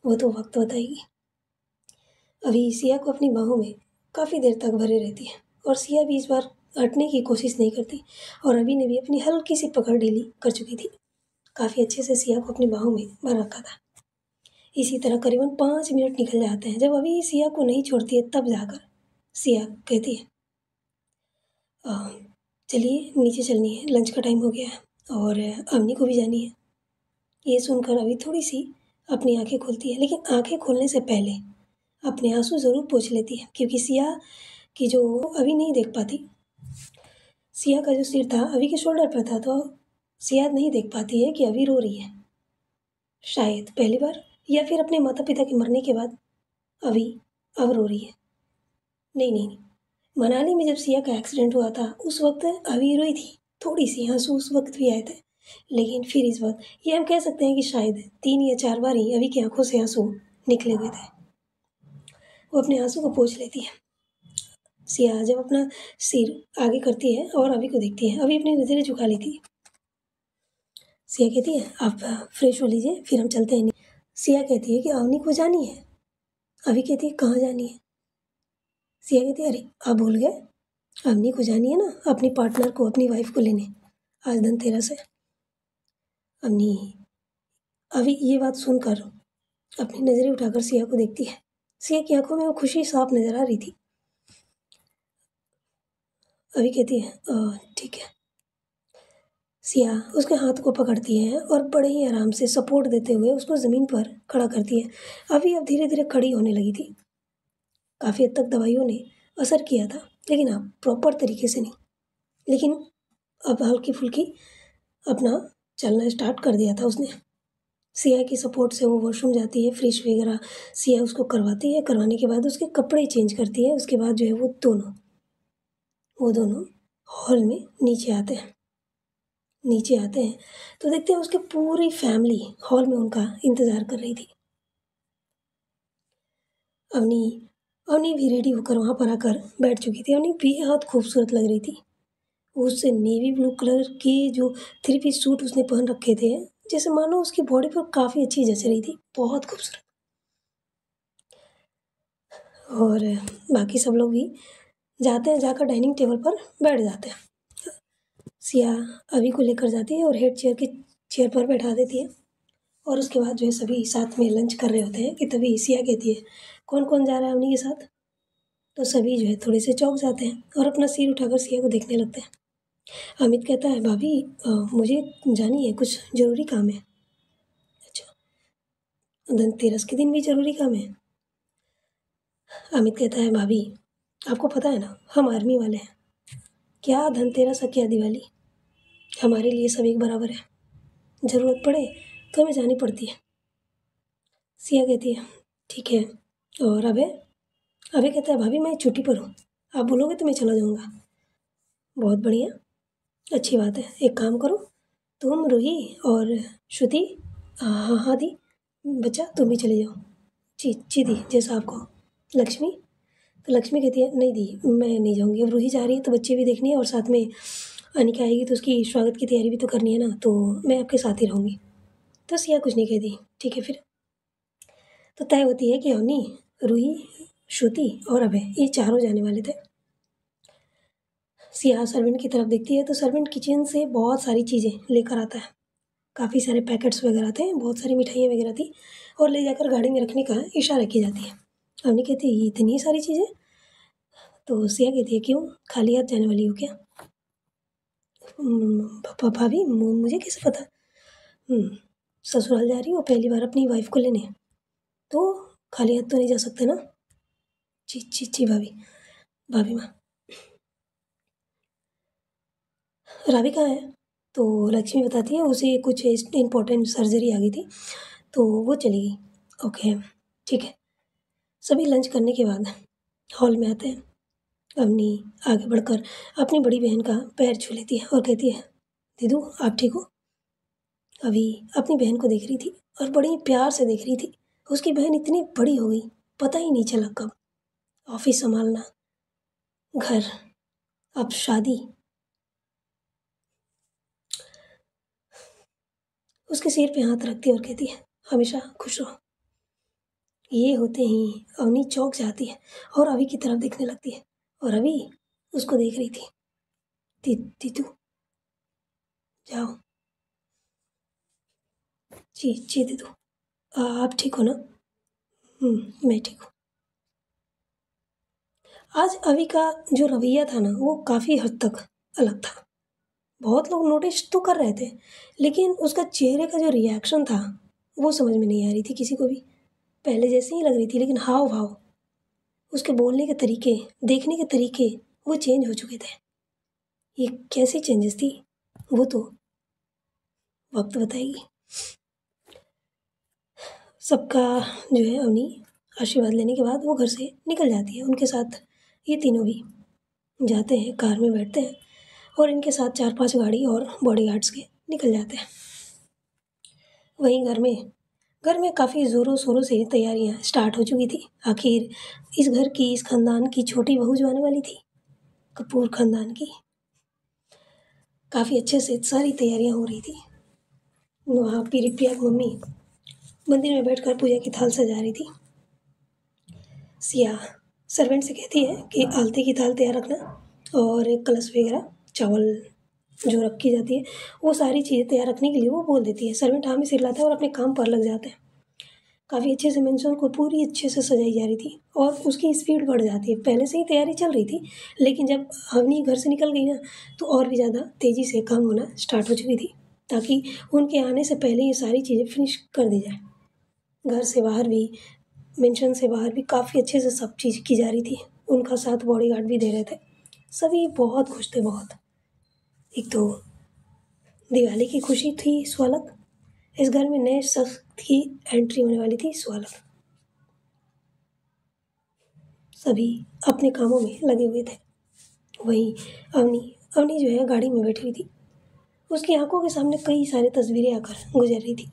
वो तो वक्त बताएगी। अभी सिया को अपनी बाहों में काफ़ी देर तक भरे रहती है और सिया भी इस बार हटने की कोशिश नहीं करती और अभी ने भी अपनी हल्की सी पकड़ ढीली कर चुकी थी। काफ़ी अच्छे से सिया को अपनी बाहों में भर रखा था। इसी तरह करीबन 5 मिनट निकल जाते हैं। जब अभी सिया को नहीं छोड़ती है तब जाकर सिया कहती है "अ, चलिए नीचे चलनी है, लंच का टाइम हो गया है और अम्मी को भी जानी है।" ये सुनकर अभी थोड़ी सी अपनी आंखें खोलती है, लेकिन आंखें खोलने से पहले अपने आंसू ज़रूर पोंछ लेती है, क्योंकि सिया की जो अभी नहीं देख पाती, सिया का जो सिर था अभी के शोल्डर पर था, तो सिया नहीं देख पाती है कि अभी रो रही है, शायद पहली बार, या फिर अपने माता पिता के मरने के बाद अभी अब रो रही है। नहीं नहीं नहीं, मनाली में जब सिया का एक्सीडेंट हुआ था उस वक्त अभी रोई थी, थोड़ी सी आंसू उस वक्त भी आए थे, लेकिन फिर इस वक्त ये हम कह सकते हैं कि शायद 3 या 4 बार ही अभी की आंखों से आंसू निकले हुए थे। वो अपने आंसू को पोंछ लेती है। सिया जब अपना सिर आगे करती है और अभी को देखती है, अभी अपनी नज़रें झुका ली थी। सिया कहती है आप फ्रेश हो लीजिए फिर हम चलते हैं। सिया कहती है कि अवनी को जानी है। अभी कहती है कहाँ जानी है। सिया कहती है अरे आप भूल गए, अवनी को जानी है ना अपनी पार्टनर को, अपनी वाइफ को लेने, आज धनतेरस है। अवनी अभी ये बात सुनकर अपनी नज़रें उठाकर सिया को देखती है। सिया की आंखों में वो खुशी साफ नजर आ रही थी। अभी कहती है ठीक है। सिया उसके हाथ को पकड़ती है और बड़े ही आराम से सपोर्ट देते हुए उसको ज़मीन पर खड़ा करती है। अभी अब धीरे धीरे खड़ी होने लगी थी। काफ़ी हद तक दवाइयों ने असर किया था, लेकिन अब प्रॉपर तरीके से नहीं। लेकिन अब हल्की फुल्की अपना चलना स्टार्ट कर दिया था उसने। सिया की सपोर्ट से वो वॉशरूम जाती है, फ्रेश वगैरह सिया उसको करवाती है। करवाने के बाद उसके कपड़े चेंज करती है। उसके बाद जो है वो दोनों हॉल में नीचे आते हैं। नीचे आते हैं तो देखते हैं उसकी पूरी फैमिली हॉल में उनका इंतज़ार कर रही थी। अवनी अवनी भी रेडी होकर वहाँ पर आकर बैठ चुकी थी। अवनी बेहद खूबसूरत लग रही थी। उससे नेवी ब्लू कलर के जो 3 पीस सूट उसने पहन रखे थे, जैसे मानो उसकी बॉडी पर काफ़ी अच्छी जच रही थी, बहुत खूबसूरत। और बाकी सब लोग भी जाते हैं, जाकर डाइनिंग टेबल पर बैठ जाते हैं। सिया अभी को लेकर जाती है और हेड चेयर पर बैठा देती है। और उसके बाद जो है सभी साथ में लंच कर रहे होते हैं कि तभी सिया कहती है कौन कौन जा रहा है उन्हीं के साथ। तो सभी जो है थोड़े से चौंक जाते हैं और अपना सिर उठाकर सिया को देखने लगते हैं। अमित कहता है भाभी मुझे जानी है, कुछ ज़रूरी काम है। अच्छा, धनतेरस के दिन भी ज़रूरी काम है। अमित कहता है भाभी आपको पता है ना हम आर्मी वाले हैं, क्या धनतेरस और क्या दिवाली, हमारे लिए सब एक बराबर है, ज़रूरत पड़े तो हमें जानी पड़ती है। सिया कहती है ठीक है। और अभय कहता है भाभी मैं छुट्टी पर हूँ, आप बोलोगे तो मैं चला जाऊँगा। बहुत बढ़िया, अच्छी बात है। एक काम करो, तुम रूही और श्रुति, हाँ हाँ दी, बच्चा तुम भी चले जाओ। जी दी, जैसा आपको। लक्ष्मी, तो लक्ष्मी कहती है नहीं दी मैं नहीं जाऊँगी, अब रूही जा रही है तो बच्चे भी देखनी है और साथ में अनिका आएगी तो उसकी स्वागत की तैयारी भी तो करनी है ना, तो मैं आपके साथ ही रहूँगी। तो सिया कुछ नहीं कहती, ठीक है फिर। तो तय होती है कि अवनी, रूही, श्रुति और अभय ये चारों जाने वाले थे। सिया सर्वेंट की तरफ देखती है तो सर्वेंट किचन से बहुत सारी चीज़ें लेकर आता है। काफ़ी सारे पैकेट्स वगैरह थे, बहुत सारी मिठाइयाँ वगैरह थी और ले जाकर गाड़ी में रखने का इशारा की जाती है। अवनी कहती है ये इतनी सारी चीज़ें? तो सिया कहती है क्यों, खाली हाथ जाने वाली हो क्या? भाभी मुझे कैसे पता? ससुराल जा रही हो पहली बार अपनी वाइफ को लेने, तो खाली हाथ तो नहीं जा सकते ना। ची ची ची भाभी, भाभी माँ। रावी कहाँ है? तो लक्ष्मी बताती है उसे कुछ इम्पोर्टेंट सर्जरी आ गई थी तो वो चली गई। ओके ठीक है। सभी लंच करने के बाद हॉल में आते हैं। अवनी आगे बढ़कर अपनी बड़ी बहन का पैर छू लेती है और कहती है दीदू आप ठीक हो? अभी अपनी बहन को देख रही थी और बड़ी प्यार से देख रही थी। उसकी बहन इतनी बड़ी हो गई, पता ही नहीं चला कब। ऑफिस संभालना, घर, अब शादी। उसके सिर पे हाथ रखती है और कहती है हमेशा खुश रहो। ये होते ही अवनी चौंक जाती है और अभी की तरफ देखने लगती है और अभी उसको देख रही थी। तीतू जाओ। जी जी दीदू, आप ठीक हो ना? मैं ठीक हूँ। आज अभी का जो रवैया था ना वो काफ़ी हद तक अलग था। बहुत लोग नोटिस तो कर रहे थे लेकिन उसका चेहरे का जो रिएक्शन था वो समझ में नहीं आ रही थी किसी को भी। पहले जैसे ही लग रही थी लेकिन हाव भाव, उसके बोलने के तरीके, देखने के तरीके वो चेंज हो चुके थे। ये कैसी चेंजेस थी वो तो वक्त बताएगी। सबका जो है अवनी आशीर्वाद लेने के बाद वो घर से निकल जाती है। उनके साथ ये तीनों भी जाते हैं, कार में बैठते हैं और इनके साथ 4-5 गाड़ी और बॉडीगार्ड्स के निकल जाते हैं। वहीं घर में काफ़ी ज़ोरों शोरों से तैयारियां स्टार्ट हो चुकी थी। आखिर इस घर की, इस खानदान की छोटी बहू जो आने वाली थी, कपूर खानदान की, काफ़ी अच्छे से सारी तैयारियां हो रही थी। वहाँ पीरी प्रिया की मम्मी मंदिर में बैठकर पूजा की थाल सजा रही थी। सिया सर्वेंट से कहती है कि आलती की थाल तैयार रखना और एक कलश वगैरह, चावल जो रखी जाती है वो सारी चीज़ें तैयार रखने के लिए वो बोल देती है। सर्वेंट हाँ में सिर लाता है और अपने काम पर लग जाते हैं। काफ़ी अच्छे से मेंशन को पूरी अच्छे से सजाई जा रही थी और उसकी स्पीड बढ़ जाती है। पहले से ही तैयारी चल रही थी लेकिन जब अवनी घर से निकल गई ना तो और भी ज़्यादा तेज़ी से काम होना स्टार्ट हो चुकी थी ताकि उनके आने से पहले ये सारी चीज़ें फिनिश कर दी जाए। घर से बाहर भी, मेंशन से बाहर भी काफ़ी अच्छे से सब चीज़ की जा रही थी। उनका साथ बॉडीगार्ड भी दे रहे थे। सभी बहुत खुश थे, बहुत। एक तो दिवाली की खुशी थी स्वालक, इस घर में नए शख्स की एंट्री होने वाली थी स्वालक। सभी अपने कामों में लगे हुए थे। वहीं अवनी अवनी जो है गाड़ी में बैठी हुई थी। उसकी आंखों के सामने कई सारी तस्वीरें आकर गुजर रही थी।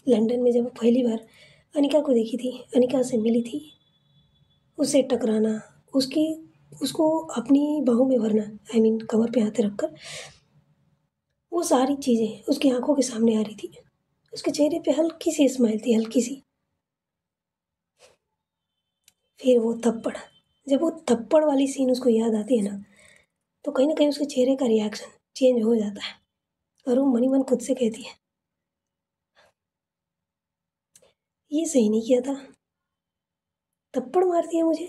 लंदन में जब वो पहली बार अनिका को देखी थी, अनिका से मिली थी, उससे टकराना, उसकी उसको अपनी बाहों में भरना, आई मीन कमर पे हाथ रखकर, वो सारी चीज़ें उसकी आंखों के सामने आ रही थी। उसके चेहरे पे हल्की सी स्माइल थी, हल्की सी। फिर वो थप्पड़, जब वो थप्पड़ वाली सीन उसको याद आती है ना तो कहीं ना कहीं उसके चेहरे का रिएक्शन चेंज हो जाता है और वो मनी मन खुद से कहती है ये सही नहीं किया था, थप्पड़ मार दिया मुझे।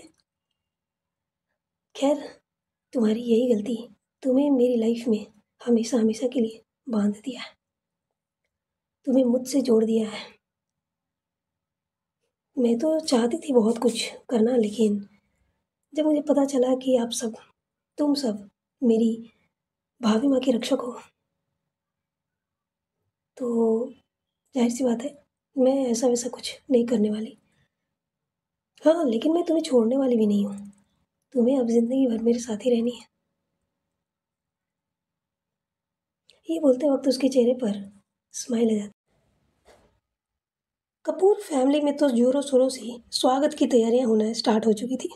खैर, तुम्हारी यही गलती तुम्हें मेरी लाइफ में हमेशा हमेशा के लिए बांध दिया है, तुम्हें मुझसे जोड़ दिया है। मैं तो चाहती थी बहुत कुछ करना लेकिन जब मुझे पता चला कि आप सब, तुम सब मेरी भाभी माँ के रक्षक हो तो जाहिर सी बात है मैं ऐसा वैसा कुछ नहीं करने वाली। हाँ लेकिन मैं तुम्हें छोड़ने वाली भी नहीं हूँ, तुम्हें अब जिंदगी भर मेरे साथ ही रहनी है। ये बोलते वक्त उसके चेहरे पर स्माइल आ जाती। कपूर फैमिली में तो जोरों शोरों से स्वागत की तैयारियां होना स्टार्ट हो चुकी थी।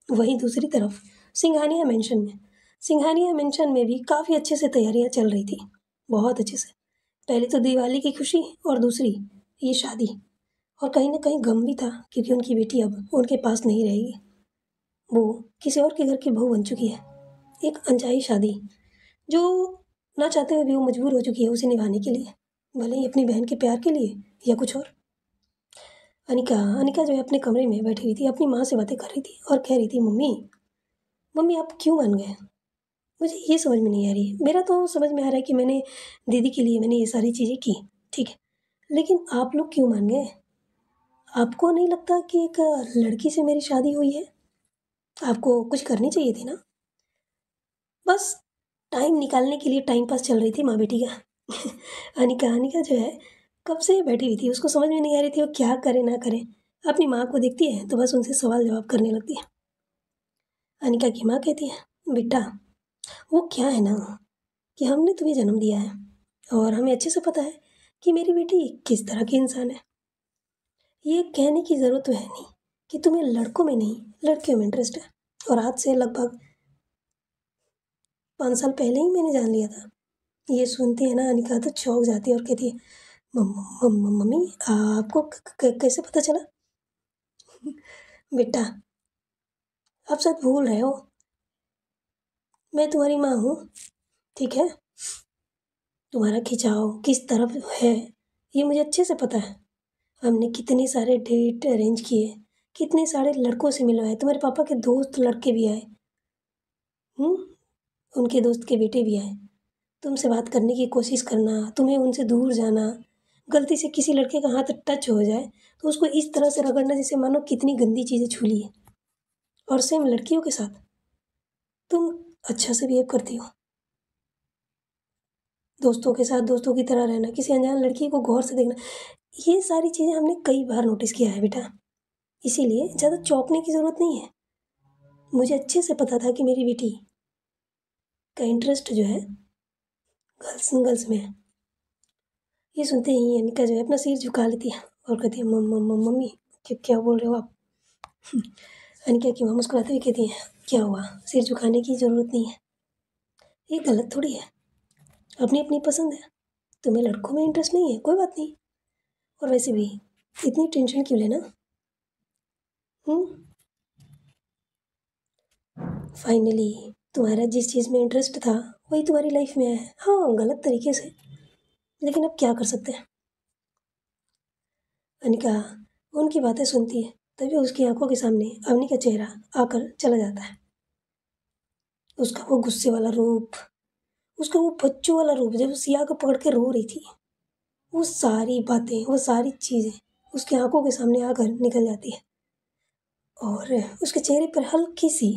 वहीं दूसरी तरफ सिंघानिया मेंशन में भी काफ़ी अच्छे से तैयारियां चल रही थी, बहुत अच्छे से। पहले तो दिवाली की खुशी और दूसरी ये शादी, और कहीं ना कहीं गम भी था क्योंकि उनकी बेटी अब उनके पास नहीं रहेगी। वो किसी और के घर की बहू बन चुकी है। एक अनचाही शादी जो ना चाहते हुए भी वो मजबूर हो चुकी है उसे निभाने के लिए। भले ही अपनी बहन के प्यार के लिए या कुछ और। अनिका अनिका जो है अपने कमरे में बैठी हुई थी, अपनी माँ से बातें कर रही थी और कह रही थी, मम्मी मम्मी आप क्यों मान गए? मुझे ये समझ में नहीं आ रही है। मेरा तो समझ में आ रहा है कि मैंने दीदी के लिए मैंने ये सारी चीज़ें की, ठीक है, लेकिन आप लोग क्यों मान गए? आपको नहीं लगता कि एक लड़की से मेरी शादी हुई है? आपको कुछ करनी चाहिए थी ना? बस टाइम निकालने के लिए टाइम पास चल रही थी माँ बेटी का। अनिका अनिका जो है कब से बैठी हुई थी, उसको समझ में नहीं आ रही थी वो क्या करे ना करे। अपनी माँ को देखती है तो बस उनसे सवाल जवाब करने लगती है। अनिका की माँ कहती है, बेटा वो क्या है ना कि हमने तुम्हें जन्म दिया है और हमें अच्छे से पता है कि मेरी बेटी किस तरह की इंसान है। ये कहने की ज़रूरत तो है नहीं कि तुम्हें लड़कों में नहीं लड़कियों में इंटरेस्ट है। और आज से लगभग 5 साल पहले ही मैंने जान लिया था। ये सुनती है ना अनिका तो चौंक जाती है और कहती है, मम्मी आपको कैसे पता चला? बेटा आप शायद भूल रहे हो, मैं तुम्हारी माँ हूँ, ठीक है। तुम्हारा खिंचाव किस तरफ है ये मुझे अच्छे से पता है। हमने कितने सारे डेट अरेंज किए, कितने सारे लड़कों से मिलवाए, तुम्हारे पापा के दोस्त लड़के भी आए, उनके दोस्त के बेटे भी आए। तुमसे बात करने की कोशिश करना, तुम्हें उनसे दूर जाना, गलती से किसी लड़के का हाथ टच हो जाए तो उसको इस तरह से रगड़ना जैसे मानो कितनी गंदी चीज़ें छू ली है। और सेम लड़कियों के साथ तुम अच्छा से बिहेव करती हो, दोस्तों के साथ दोस्तों की तरह रहना, किसी अनजान लड़की को गौर से देखना, ये सारी चीज़ें हमने कई बार नोटिस किया है बेटा। इसीलिए ज़्यादा चौंकने की ज़रूरत नहीं है। मुझे अच्छे से पता था कि मेरी बेटी का इंटरेस्ट जो है गर्ल्स गर्ल्स में है। ये सुनते ही अनिका जो है अपना सिर झुका लेती है और कहती है, मम्मी क्या बोल रहे हो आप? अनिका की माँ मुस्कुराते हुए कहती है, क्या हुआ, सिर झुकाने की ज़रूरत नहीं है, ये गलत थोड़ी है, अपनी अपनी पसंद है। तुम्हें लड़कों में इंटरेस्ट नहीं है, कोई बात नहीं। और वैसे भी इतनी टेंशन क्यों लेना? फाइनली तुम्हारा जिस चीज़ में इंटरेस्ट था वही तुम्हारी लाइफ में है, हाँ गलत तरीके से, लेकिन अब क्या कर सकते हैं। अनिका उनकी बातें सुनती है, तभी उसकी आंखों के सामने अवनी का चेहरा आकर चला जाता है। उसका वो गुस्से वाला रूप, उसका वो बच्चों वाला रूप जब सिया को पकड़ के रो रही थी, वो सारी बातें वो सारी चीज़ें उसकी आंखों के सामने आकर निकल जाती है और उसके चेहरे पर हल्की सी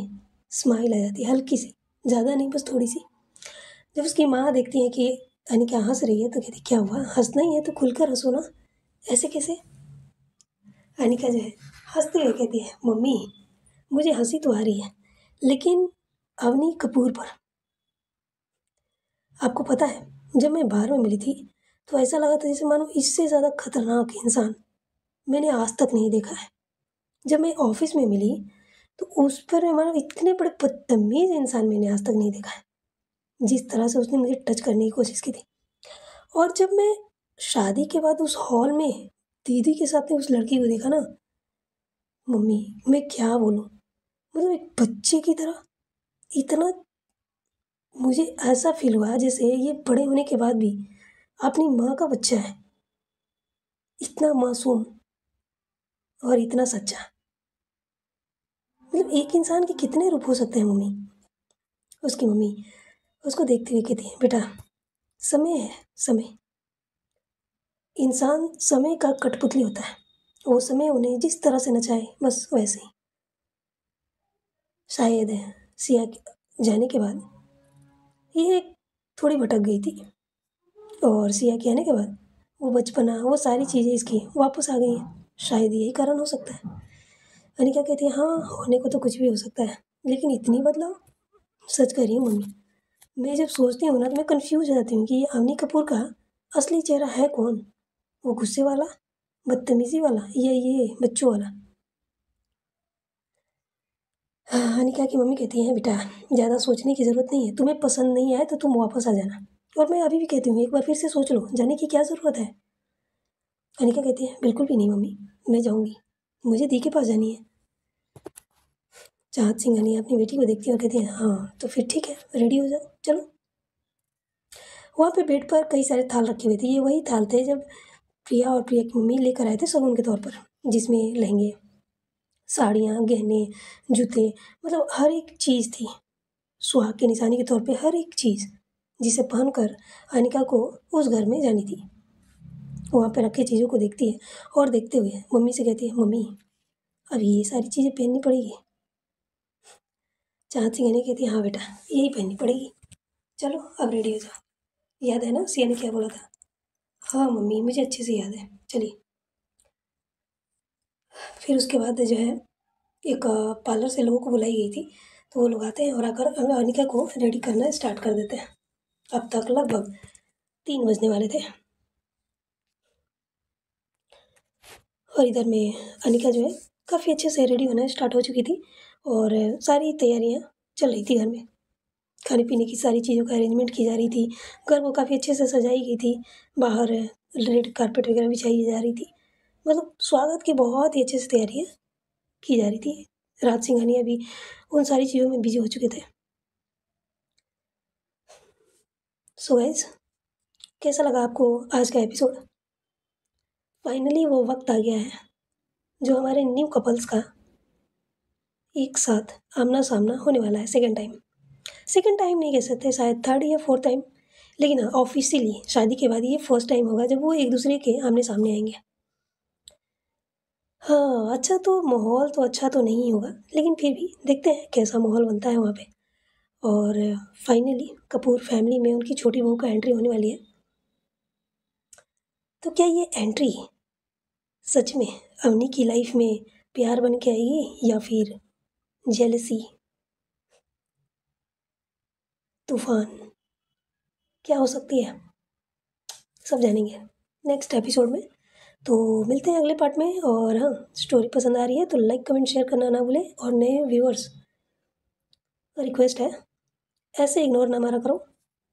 स्माइल आ जाती है, हल्की सी, ज़्यादा नहीं बस थोड़ी सी। जब उसकी माँ देखती है कि अनिका हंस रही है तो कहती, क्या हुआ, हंसना ही है तो खुलकर हंसो ना, ऐसे कैसे? अनिका जो है हंसते हुए कहती है, मम्मी मुझे हंसी तो आ रही है लेकिन अवनी कपूर पर। आपको पता है जब मैं बाहर में मिली थी तो ऐसा लगा था जैसे मानो इससे ज़्यादा खतरनाक इंसान मैंने आज तक नहीं देखा है। जब मैं ऑफिस में मिली तो उस पर मानो इतने बड़े बदतमीज इंसान मैंने आज तक नहीं देखा है, जिस तरह से उसने मुझे टच करने की कोशिश की थी। और जब मैं शादी के बाद उस हॉल में दीदी के साथ में उस लड़की को देखा ना, मम्मी मैं क्या बोलूँ, मतलब एक बच्चे की तरह, इतना मुझे ऐसा फील हुआ जैसे ये बड़े होने के बाद भी अपनी माँ का बच्चा है, इतना मासूम और इतना सच्चा। मतलब एक इंसान के कितने रूप हो सकते हैं मम्मी? उसकी मम्मी उसको देखते हुए कहती है, बेटा समय है, समय, इंसान समय का कठपुतली होता है, वो समय उन्हें जिस तरह से नचाए बस वैसे ही। शायद सिया के जाने के बाद ये थोड़ी भटक गई थी और सिया के आने के बाद वो बचपना वो सारी चीज़ें इसकी वापस आ गई हैं, शायद यही कारण हो सकता है। अनिका कहती है, हाँ होने को तो कुछ भी हो सकता है लेकिन इतनी बदलाव, सच कह रही हूँ मम्मी, मैं जब सोचती हूँ ना तो मैं कंफ्यूज हो जाती हूँ कि ये अवनी कपूर का असली चेहरा है कौन, वो गुस्से वाला, बदतमीजी वाला या ये बच्चों वाला? हाँ, अनिका की मम्मी कहती है, बेटा ज़्यादा सोचने की ज़रूरत नहीं है, तुम्हें पसंद नहीं आए तो तुम वापस आ जाना। और मैं अभी भी कहती हूँ एक बार फिर से सोच लो, जाने की क्या ज़रूरत है? अनिका कहती है, बिल्कुल भी नहीं मम्मी, मैं जाऊँगी, मुझे दी के पास जानी है। चाहत सिंघानिया अपनी बेटी को देखती है और कहती है, हाँ तो फिर ठीक है, रेडी हो जाओ चलो। वहाँ पे बेड पर कई सारे थाल रखे हुए थे। ये वही थाल थे जब प्रिया और प्रिया की मम्मी लेकर आए थे शगुन के तौर पर, जिसमें लहंगे, साड़ियाँ, गहने, जूते, मतलब हर एक चीज़ थी। सुहाग की निशानी के तौर पे हर एक चीज़ जिसे पहनकर अनिका को उस घर में जानी थी। वहाँ पे रखे चीज़ों को देखती है और देखते हुए मम्मी से कहती है, मम्मी अब ये सारी चीज़ें पहननी पड़ेगी। चाहत सिंह कहती है, हाँ बेटा यही पहननी पड़ेगी, चलो अब रेडी हो जाओ। याद है ना सिया ने क्या बोला था? हाँ मम्मी मुझे अच्छे से याद है, चलिए। फिर उसके बाद जो है एक पार्लर से लोगों को बुलाई गई थी, तो वो लोग आते हैं और आकर अनिका को रेडी करना स्टार्ट कर देते हैं। अब तक लगभग 3 बजने वाले थे और इधर में अनिका जो है काफ़ी अच्छे से रेडी होना स्टार्ट हो चुकी थी और सारी तैयारियाँ चल रही थी घर में। खाने पीने की सारी चीज़ों का अरेंजमेंट की जा रही थी, घर को काफ़ी अच्छे से सजाई गई थी, बाहर रेड कारपेट वगैरह बिछाई जा रही थी, मतलब स्वागत की बहुत ही अच्छे से तैयारियाँ की जा रही थी। राज सिंघानिया भी उन सारी चीज़ों में बिजी हो चुके थे। सो गाइस, कैसा लगा आपको आज का एपिसोड? फाइनली वो वक्त आ गया है जो हमारे न्यू कपल्स का एक साथ आमना सामना होने वाला है। सेकेंड टाइम नहीं कह सकते, शायद थर्ड या फोर्थ टाइम, लेकिन हाँ ऑफिशियली शादी के बाद ये फर्स्ट टाइम होगा जब वो एक दूसरे के आमने सामने आएंगे। हाँ अच्छा, तो माहौल तो अच्छा तो नहीं होगा, लेकिन फिर भी देखते हैं कैसा माहौल बनता है वहाँ पे। और फाइनली कपूर फैमिली में उनकी छोटी बहू का एंट्री होने वाली है। तो क्या ये एंट्री सच में अवनी की लाइफ में प्यार बन के आएगी या फिर जेलसी, तूफान, क्या हो सकती है? सब जानेंगे नेक्स्ट एपिसोड में। तो मिलते हैं अगले पार्ट में। और हाँ, स्टोरी पसंद आ रही है तो लाइक कमेंट शेयर करना ना भूलें। और नए व्यूअर्स रिक्वेस्ट है, ऐसे इग्नोर ना मारा करो,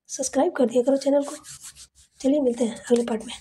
सब्सक्राइब कर दिया करो चैनल को। चलिए मिलते हैं अगले पार्ट में।